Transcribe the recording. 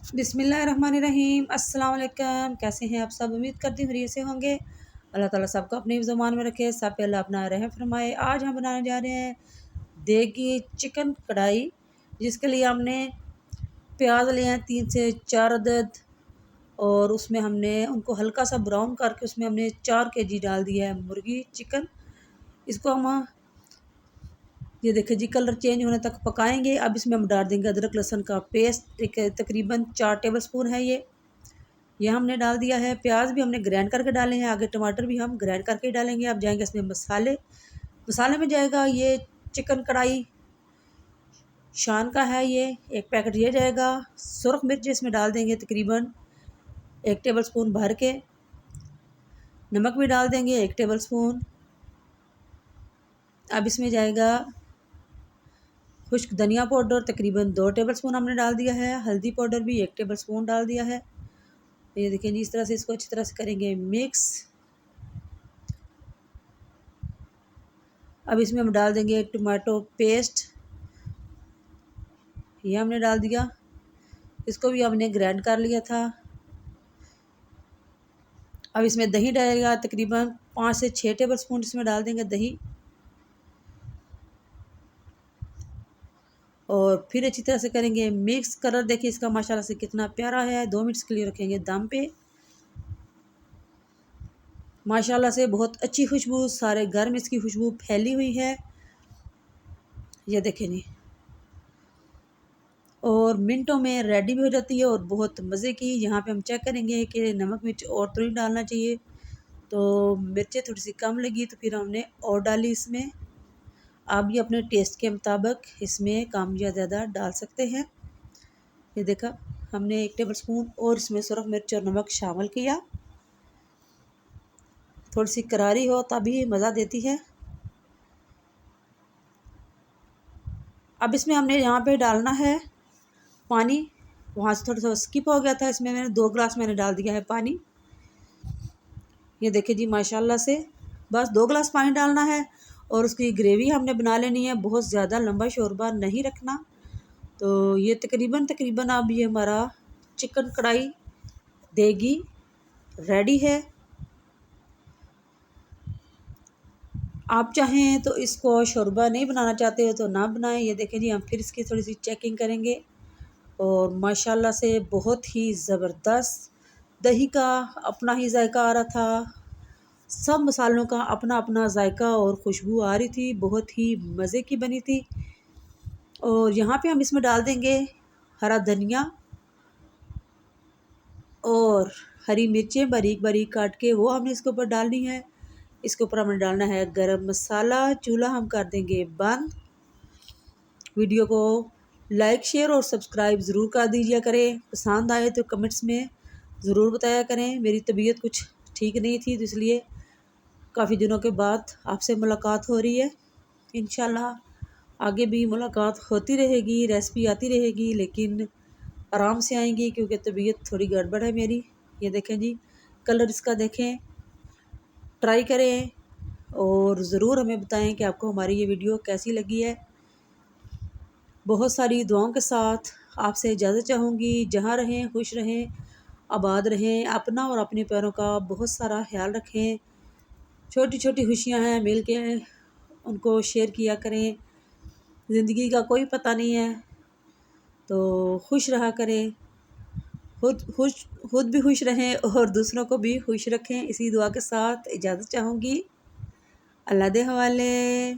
बिस्मिल्लाहिर्रहमानिर्रहीम। अस्सलाम वालेकुम। कैसे हैं आप सब? उम्मीद करती हूँ खैरियत से होंगे। अल्लाह ताला सबको अपने ज़ुबान में रखे, सब पे अल्लाह अपना रहम फरमाए। आज हम बनाने जा रहे हैं देगी चिकन कढ़ाई, जिसके लिए हमने प्याज लिए हैं 3 से 4 अदद, और उसमें हमने उनको हल्का सा ब्राउन करके उसमें हमने 4 केजी डाल दिया है मुर्गी चिकन। इसको हम ये देखिए जी कलर चेंज होने तक पकाएंगे। अब इसमें हम डाल देंगे अदरक लहसुन का पेस्ट, एक तकरीबन 4 टेबलस्पून है ये हमने डाल दिया है। प्याज भी हमने ग्राइंड करके डाले हैं, आगे टमाटर भी हम ग्राइंड करके ही डालेंगे। अब जाएंगे इसमें मसाले में जाएगा ये चिकन कढ़ाई शान का है, ये एक पैकेट ये जाएगा। सुरख मिर्च इसमें डाल देंगे तकरीबन 1 टेबलस्पून भर के। नमक भी डाल देंगे 1 टेबलस्पून। अब इसमें जाएगा खुश्क धनिया पाउडर तकरीबन 2 टेबलस्पून हमने डाल दिया है। हल्दी पाउडर भी 1 टेबलस्पून डाल दिया है। ये देखिए जी, इस तरह से इसको अच्छी तरह से करेंगे मिक्स। अब इसमें हम डाल देंगे टमाटो पेस्ट, ये हमने डाल दिया। इसको भी हमने ग्राइंड कर लिया था। अब इसमें दही डालेगा तकरीबन 5 से 6 टेबलस्पून इसमें डाल देंगे दही, और फिर अच्छी तरह से करेंगे मिक्स। कलर देखिए इसका माशाल्लाह से कितना प्यारा है। 2 मिनट के लिए रखेंगे दम पे। माशाल्लाह से बहुत अच्छी खुशबू, सारे घर में इसकी खुशबू फैली हुई है, ये देखें नहीं, और मिनटों में रेडी भी हो जाती है और बहुत मज़े की। यहाँ पे हम चेक करेंगे कि नमक मिर्च और तो नहीं डालना चाहिए, तो मिर्चें थोड़ी सी कम लगी तो फिर हमने और डाली इसमें। आप भी अपने टेस्ट के मुताबिक इसमें कम या ज़्यादा डाल सकते हैं। ये देखा हमने 1 टेबलस्पून और इसमें सुरख मिर्च और नमक शामिल किया। थोड़ी सी करारी हो तभी मज़ा देती है। अब इसमें हमने यहाँ पे डालना है पानी। वहाँ से थोड़ा सा स्किप हो गया था, इसमें मैंने 2 गिलास मैंने डाल दिया है पानी। ये देखिए जी माशाल्लाह से बस 2 गिलास पानी डालना है, और उसकी ग्रेवी हमने बना लेनी है। बहुत ज़्यादा लंबा शोरबा नहीं रखना। तो ये तकरीबन अब ये हमारा चिकन कढ़ाई देगी रेडी है। आप चाहें तो इसको शोरबा नहीं बनाना चाहते हो तो ना बनाएं। ये देखें जी, हम फिर इसकी थोड़ी सी चेकिंग करेंगे, और माशाल्लाह से बहुत ही ज़बरदस्त दही का अपना ही जायका आ रहा था। सब मसालों का अपना अपना जायका और खुशबू आ रही थी, बहुत ही मज़े की बनी थी। और यहाँ पे हम इसमें डाल देंगे हरा धनिया और हरी मिर्चें बारीक बारीक काट के, वो हमने इसके ऊपर डालनी है। इसके ऊपर हमें डालना है गरम मसाला। चूल्हा हम कर देंगे बंद। वीडियो को लाइक शेयर और सब्सक्राइब ज़रूर कर दीजिए करें। पसंद आए तो कमेंट्स में ज़रूर बताया करें। मेरी तबीयत कुछ ठीक नहीं थी, तो इसलिए काफ़ी दिनों के बाद आपसे मुलाकात हो रही है। इंशाल्लाह आगे भी मुलाकात होती रहेगी, रेसिपी आती रहेगी, लेकिन आराम से आएंगी क्योंकि तबीयत थोड़ी गड़बड़ है मेरी। ये देखें जी, कलर इसका देखें, ट्राई करें और ज़रूर हमें बताएं कि आपको हमारी ये वीडियो कैसी लगी है। बहुत सारी दुआओं के साथ आपसे इजाज़त चाहूँगी। जहाँ रहें खुश रहें, आबाद रहें। अपना और अपने पैरों का बहुत सारा ख्याल रखें। छोटी छोटी खुशियाँ हैं, मिल के उनको शेयर किया करें। ज़िंदगी का कोई पता नहीं है, तो खुश रहा करें। खुद भी खुश रहें और दूसरों को भी खुश रखें। इसी दुआ के साथ इजाज़त चाहूँगी। अल्लाह दे हवाले।